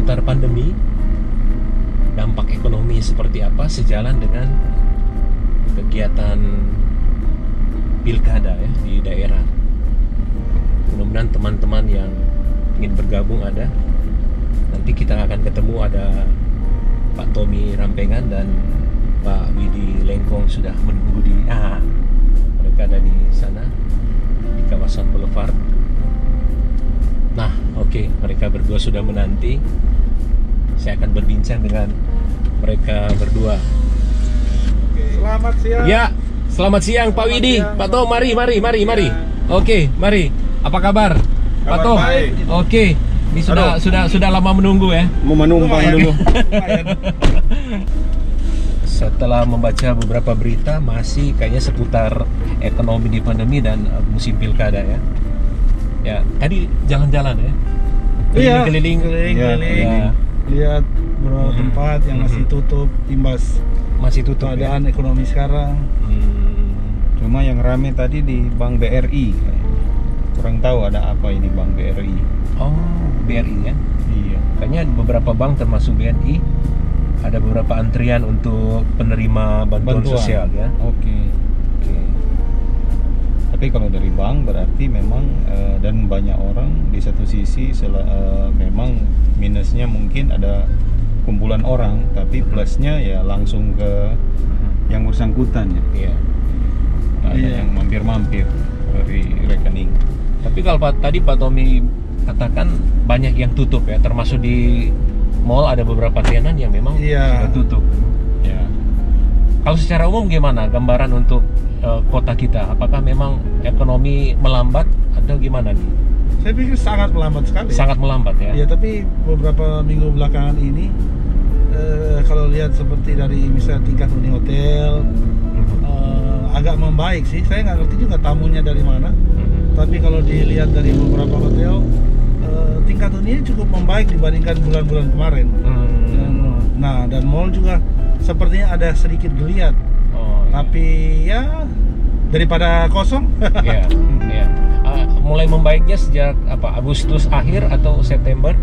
seputar pandemi, dampak ekonomi seperti apa sejalan dengan kegiatan pilkada ya di daerah. Mudah-mudahan teman-teman yang ingin bergabung ada. Nanti kita akan ketemu, ada Pak Tommy Rampengan dan Pak Widi Lengkong sudah menunggu di mereka ada di sana di kawasan Boulevard. Nah, oke, mereka berdua sudah menanti. Saya akan berbincang dengan mereka berdua. Selamat siang. Ya, selamat siang Pak Widi, Pak Tom, mari. Oke, mari. Apa kabar? Pak Tom. Oke. Ini sudah lama menunggu ya. Mau menumpang dulu. Setelah membaca beberapa berita, masih kayaknya seputar ekonomi di pandemi dan musim pilkada ya. Ya, tadi jalan-jalan ya. Keliling-keliling. Ya. Lihat beberapa tempat yang masih tutup, imbas Masih tutup keadaan ekonomi sekarang. Cuma yang rame tadi di Bank BRI. Kurang tahu ada apa ini Bank BRI. Oh, BRI ya. Iya. Kayaknya beberapa bank termasuk BNI ada beberapa antrian untuk penerima bantuan sosial ya. Oke. Tapi kalau dari bank berarti memang dan banyak orang di satu sisi memang minusnya mungkin ada kumpulan orang, tapi plusnya ya langsung ke yang bersangkutan ya. Iya. Ada yang mampir-mampir dari rekening. Tapi kalau tadi Pak Tommy katakan banyak yang tutup ya, termasuk di mall ada beberapa tenan yang memang sudah tutup. Ya. Kalau secara umum gimana gambaran untuk kota kita? Apakah memang ekonomi melambat atau gimana nih? Saya pikir sangat melambat sekali. Sangat melambat ya. Ya, tapi beberapa minggu belakangan ini kalau lihat seperti dari misalnya tingkat huni hotel agak membaik sih. Saya nggak ngerti juga tamunya dari mana. Tapi kalau dilihat dari beberapa hotel tingkat huninya cukup membaik dibandingkan bulan-bulan kemarin. Dan mall juga sepertinya ada sedikit geliat. Tapi ya daripada kosong. Iya. Mulai membaiknya sejak Agustus akhir atau September?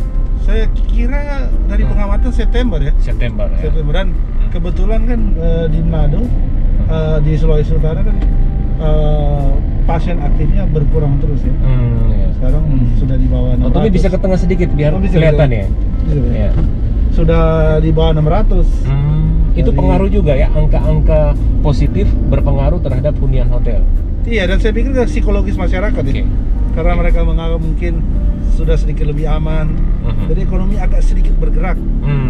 Saya kira dari pengamatan September ya. September Dan kebetulan kan di Manado, di Sulawesi Utara kan pasien aktifnya berkurang terus ya. Sekarang sudah di bawah 600. Tapi bisa ke tengah sedikit biar kelihatan ya. Ya. Sudah di bawah 600. Itu pengaruh juga ya, angka-angka positif berpengaruh terhadap hunian hotel. Iya, dan saya pikir dari psikologis masyarakat ya. Karena mereka menganggap mungkin sudah sedikit lebih aman. Jadi ekonomi agak sedikit bergerak.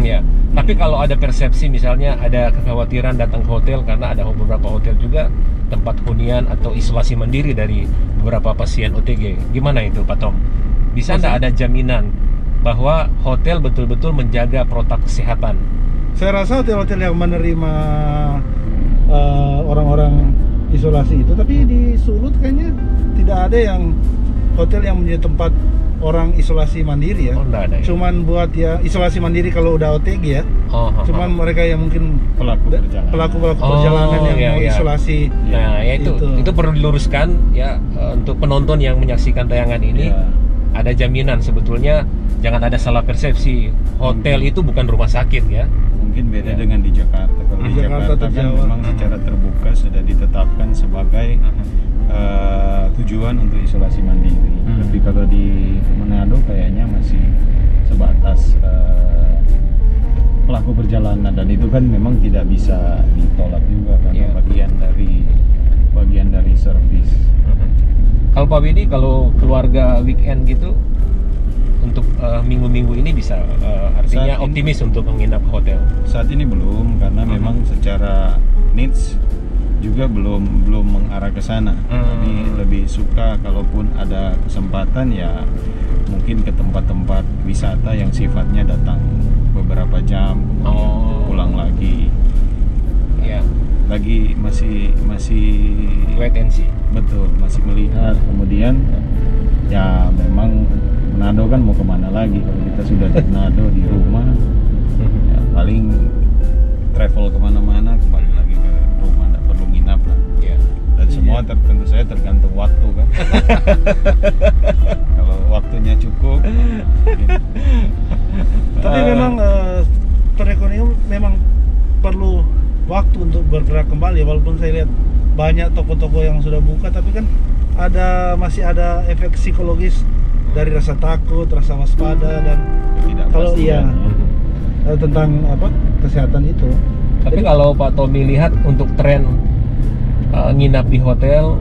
Ya. Tapi kalau ada persepsi misalnya ada kekhawatiran datang ke hotel karena ada beberapa hotel juga tempat hunian atau isolasi mandiri dari beberapa pasien OTG. Gimana itu Pak Tom? Bisa nggak ada jaminan bahwa hotel betul-betul menjaga protokol kesehatan? Saya rasa hotel-hotel yang menerima orang-orang isolasi itu, tapi di Sulut kayaknya tidak ada yang hotel yang menjadi tempat orang isolasi mandiri ya. Enggak ada ya? Cuman buat ya isolasi mandiri kalau udah OTG ya. Cuman mereka yang mungkin pelaku perjalanan yang mau isolasi. Nah, ya itu perlu diluruskan ya untuk penonton yang menyaksikan tayangan ini. Ada jaminan sebetulnya, jangan ada salah persepsi. Hotel itu bukan rumah sakit ya. Mungkin beda dengan di Jakarta. Kalau di Jakarta kan memang secara terbuka sudah ditetapkan sebagai tujuan untuk isolasi mandiri. Tapi kalau di Manado kayaknya masih sebatas pelaku perjalanan, dan itu kan memang tidak bisa ditolak juga karena bagian dari servis. Kalau Pak Widi, kalau keluarga weekend gitu untuk minggu-minggu ini bisa artinya optimis untuk menginap hotel? Saat ini belum, karena memang secara needs juga belum mengarah ke sana. Kami lebih suka kalaupun ada kesempatan ya mungkin ke tempat-tempat wisata yang sifatnya datang beberapa jam kemudian pulang lagi. Ya. Lagi masih wait and see. Betul, masih melihat. Kemudian ya memang Manado kan mau kemana lagi kalau kita sudah di Manado di rumah, ya paling travel kemana-mana kembali lagi ke rumah, nggak perlu nginap lah. Dan semua tentu saya tergantung waktu kan. Kalau waktunya cukup. Tapi waktu untuk bergerak kembali. Walaupun saya lihat banyak toko-toko yang sudah buka, tapi kan masih ada efek psikologis dari rasa takut, rasa waspada, dan kalau tentang kesehatan itu. Tapi kalau Pak Tommy lihat untuk tren nginap di hotel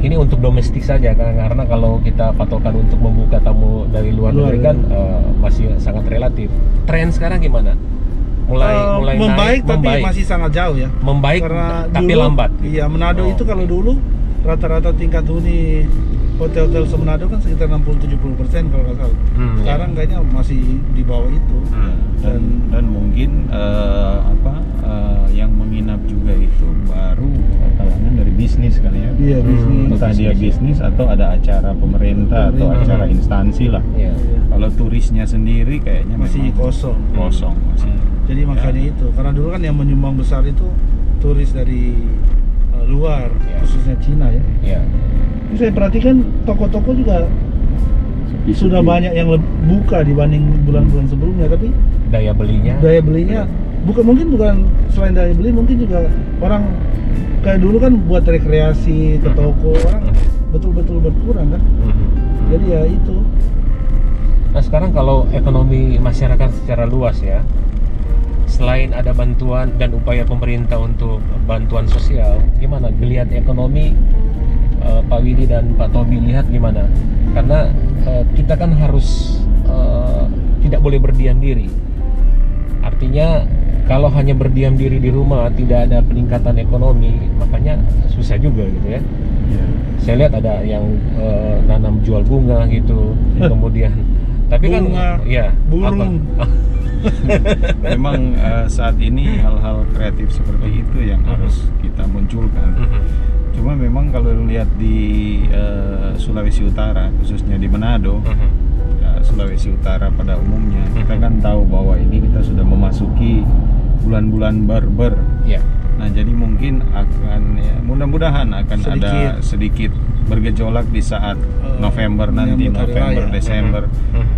ini untuk domestik saja, karena kalau kita patokan untuk membuka tamu dari luar negeri kan masih sangat relatif. Tren sekarang gimana? Mulai membaik, naik, tapi masih sangat jauh ya. Membaik karena tapi dulu, lambat. Iya, Manado itu kalau dulu rata-rata tingkat huni hotel-hotel se-Manado kan sekitar 60-70% kalau nggak salah. Sekarang kayaknya masih di bawah itu. Dan mungkin yang menginap juga itu baru kalangan dari bisnis kali ya. Iya, bisnis. Entah dia bisnis atau ada acara pemerintah atau acara instansi lah. Iya. Kalau turisnya sendiri kayaknya masih kosong masih. Jadi makanya itu, karena dulu kan yang menyumbang besar itu turis dari luar, khususnya Cina ya. Iya. Ini saya perhatikan toko-toko juga sudah banyak yang buka dibanding bulan-bulan sebelumnya, tapi Daya belinya mungkin bukan selain daya beli, mungkin juga orang kayak dulu kan buat rekreasi ke toko, orang betul-betul berkurang kan. Jadi ya itu. Nah sekarang kalau ekonomi masyarakat secara luas ya, selain ada bantuan dan upaya pemerintah untuk bantuan sosial, gimana geliat ekonomi Pak Widi dan Pak Tommy lihat gimana? Karena kita kan harus tidak boleh berdiam diri. Artinya kalau hanya berdiam diri di rumah, tidak ada peningkatan ekonomi, makanya susah juga gitu ya. Saya lihat ada yang nanam jual bunga gitu, kemudian tapi bunga, kan ya burung. Memang saat ini hal-hal kreatif seperti itu yang harus kita munculkan. Cuma memang kalau lihat di Sulawesi Utara, khususnya di Manado, Sulawesi Utara pada umumnya, kita kan tahu bahwa ini kita sudah memasuki bulan-bulan barber. Nah jadi mungkin akan mudah-mudahan akan ada sedikit bergejolak di saat November nanti, November, Desember,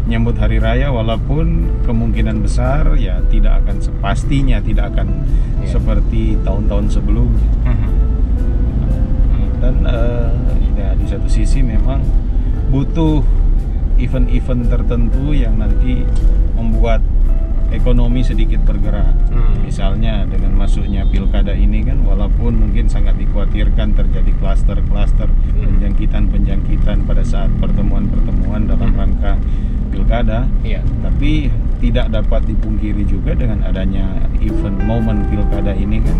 nyambut hari raya, walaupun kemungkinan besar ya tidak akan sepastinya tidak akan seperti tahun-tahun sebelumnya. Dan ya, di satu sisi memang butuh event-event tertentu yang nanti membuat ekonomi sedikit bergerak. Misalnya dengan masuknya pilkada ini kan, walaupun mungkin sangat dikhawatirkan terjadi klaster-klaster penjangkitan pada saat pertemuan-pertemuan dalam rangka pilkada, tapi tidak dapat dipungkiri juga dengan adanya event momen pilkada ini kan,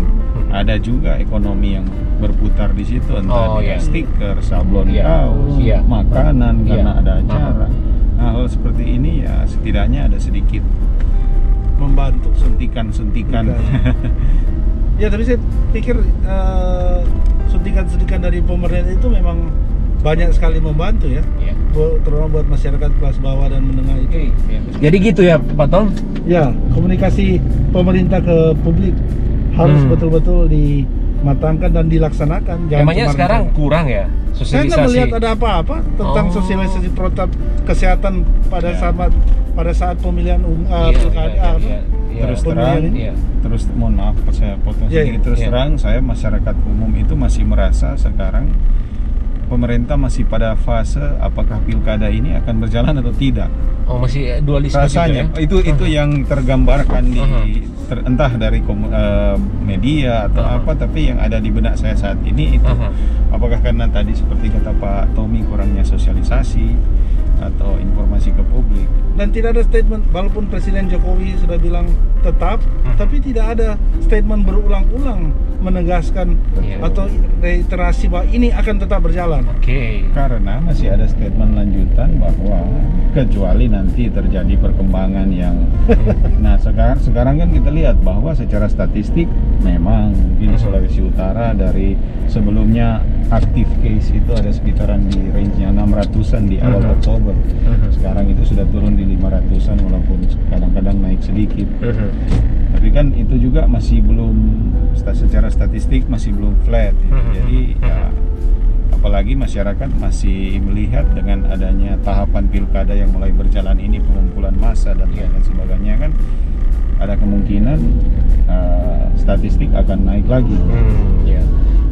ada juga ekonomi yang berputar di situ, entah stiker, sablon kaos, makanan karena ada acara. Nah, hal seperti ini ya setidaknya ada sedikit membantu, suntikan. Ya, tapi saya pikir suntikan-suntikan dari pemerintah itu memang banyak sekali membantu ya, terutama buat masyarakat kelas bawah dan menengah itu. Jadi gitu ya Pak Tom? Ya, komunikasi pemerintah ke publik harus betul-betul dimatangkan dan dilaksanakan. Emangnya sekarang kurang ya sosialisasi? Saya nggak melihat ada apa-apa tentang sosialisasi protap kesehatan pada saat pemilihan pilkada. Terus mohon maaf saya potong sedikit. Terus terang, saya masyarakat umum itu masih merasa sekarang pemerintah masih pada fase apakah pilkada ini akan berjalan atau tidak. Masih dualisme rasanya gitu ya? Itu yang tergambarkan di entah dari media atau apa, tapi yang ada di benak saya saat ini itu apakah karena tadi seperti kata Pak Tommy kurangnya sosialisasi atau informasi ke publik. Dan tidak ada statement, walaupun Presiden Jokowi sudah bilang tetap, tapi tidak ada statement berulang-ulang menegaskan atau reiterasi bahwa ini akan tetap berjalan. Karena masih ada statement lanjutan bahwa kecuali nanti terjadi perkembangan yang nah sekarang kan kita lihat bahwa secara statistik memang mungkin Sulawesi Utara dari sebelumnya aktif case itu ada sekitaran di range-nya 600-an di awal Oktober. Sekarang itu sudah turun di 500-an walaupun kadang-kadang naik sedikit. Tapi kan itu juga masih belum, secara statistik masih belum flat ya. Jadi ya, apalagi masyarakat masih melihat dengan adanya tahapan pilkada yang mulai berjalan ini, pengumpulan massa dan lain sebagainya kan, ada kemungkinan statistik akan naik lagi. Ya.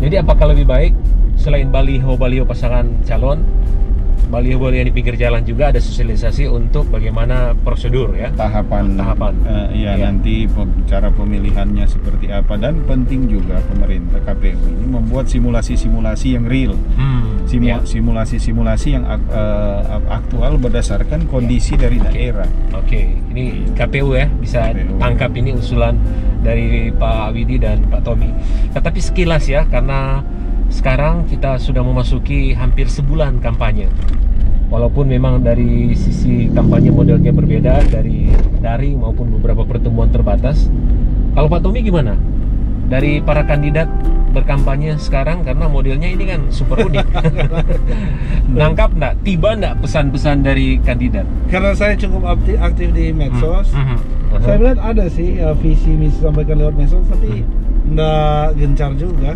Jadi apakah lebih baik selain baliho pasangan calon, baliho yang di pinggir jalan juga ada sosialisasi untuk bagaimana prosedur ya? Tahapan. Ya. Nanti cara pemilihannya seperti apa, dan penting juga pemerintah KPU ini membuat simulasi-simulasi yang real. Simulasi-simulasi yang aktual berdasarkan kondisi dari daerah. Oke, ini KPU ya bisa KPU. tangkap ini usulan dari Pak Widi dan Pak Tommy. Tetapi sekilas ya, karena sekarang kita sudah memasuki hampir sebulan kampanye. Walaupun memang dari sisi kampanye modelnya berbeda dari daring maupun beberapa pertemuan terbatas. Kalau Pak Tommy gimana? Dari para kandidat berkampanye sekarang, karena modelnya ini kan super unik. Nangkap enggak? Tiba enggak pesan-pesan dari kandidat? Karena saya cukup aktif di medsos, saya melihat ada sih visi misi sampaikan lewat medsos, tapi nggak gencar juga.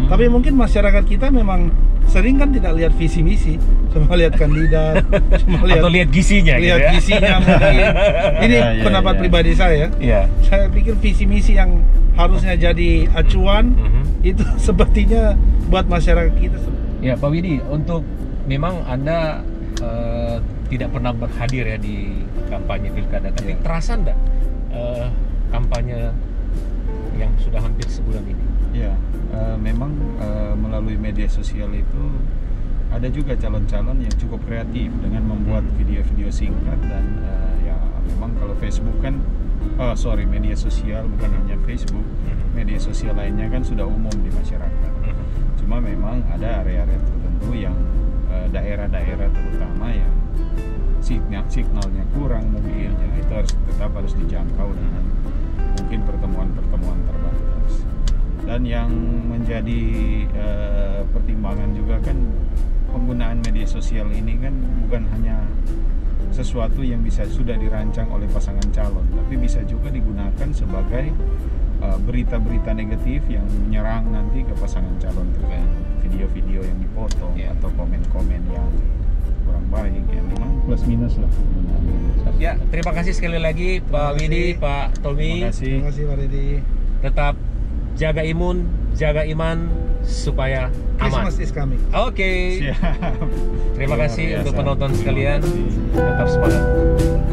Tapi mungkin masyarakat kita memang sering kan tidak lihat visi misi, cuma lihat kandidat, cuma lihat, atau lihat gisinya, lihat gitu ya? gisinya mungkin. Ini pendapat pribadi saya. Saya pikir visi misi yang harusnya jadi acuan itu sepertinya buat masyarakat kita. Ya, Pak Widi, untuk memang Anda tidak pernah berhadir ya di kampanye pilkada, tapi terasa enggak kampanye yang sudah hampir sebulan ini? Ya, memang melalui media sosial itu ada juga calon-calon yang cukup kreatif dengan membuat video-video singkat, dan ya memang kalau Facebook kan, media sosial bukan hanya Facebook, media sosial lainnya kan sudah umum di masyarakat. Cuma memang ada area-area tertentu yang daerah-daerah terutama yang signalnya kurang, mobilnya itu harus dijangkau dengan mungkin pertemuan-pertemuan terbatas. Dan yang menjadi pertimbangan juga kan, penggunaan media sosial ini kan bukan hanya sesuatu yang sudah dirancang oleh pasangan calon, tapi bisa juga digunakan sebagai berita-berita negatif yang menyerang nanti ke pasangan calon, terkait video-video yang dipotong atau komen-komen yang kurang baik, ya memang plus minus lah. Ya, terima kasih sekali lagi Pak Widi, Pak Tommy. Terima kasih Pak Redi. Tetap jaga imun, jaga iman supaya aman. Christmas is coming. Oke. Siap. Terima kasih Luar biasa. untuk penonton sekalian. Terima kasih. Tetap semangat.